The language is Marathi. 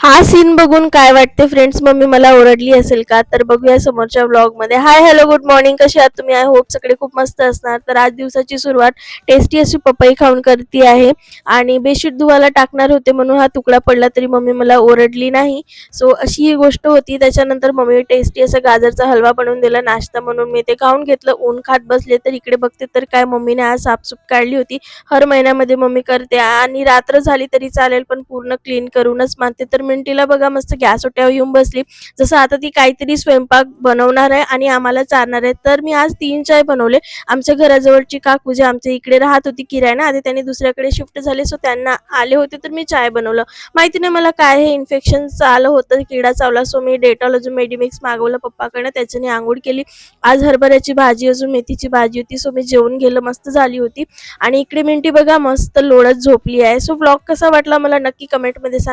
हा सीन बघून काय वाटते फ्रेंड्स? मम्मी मला ओरडली असेल का? तर बघूया समोरच्या व्लॉगमध्ये. हाय, हॅलो, गुड मॉर्निंग. कसे आहात तुम्ही? आय होप सगळे खूप मस्त असणार. तर आज दिवसाची सुरुवात टेस्टी अशी पपई खाऊन करते आहे आणि बेडशीट धुवायला टाकणार होते म्हणून हा तुकडा पडला तरी मम्मी मला ओरडली नाही. सो अशी ही गोष्ट होती. त्याच्यानंतर मम्मी टेस्टी असा गाजरचा हलवा बनवून दिला नाश्ता म्हणून मी ते खाऊन घेतलं. ऊन खात बसले तर इकडे बघते तर काय मम्मीने आज साफसूफ काढली होती. हर महिन्यामध्ये मम्मी करते आणि रात्र झाली तरी चालेल पण पूर्ण क्लीन करूनच मानते. तर मिंटीला बघा मस्त गॅस ओट्यावर येऊन बसली. जसं आता ती काहीतरी स्वयंपाक बनवणार आहे आणि आम्हाला चारणार आहे. तर मी आज 3 चाय बनवले. आमच्या घराजवळची काकू जे आमच्या इकडे राहत होती किरायना, आधी त्यांनी दुसऱ्याकडे शिफ्ट झाले सो त्यांना आले होते तर मी चाय बनवलं. माहिती नाही मला काय हे इन्फेक्शन आलं होतं, किडा चावला. सो मी डेटॉल अजून मेडिमिक्स मागवलं पप्पाकडनं, त्याच्याने अंघोळ केली. आज हरभऱ्याची भाजी अजून मेथीची भाजी होती. सो मी जेवून गेलं, मस्त झाली होती. आणि इकडे मिंटी बघा मस्त लोळत झोपली आहे. सो व्लॉग कसा वाटला मला नक्की कमेंटमध्ये सांगा.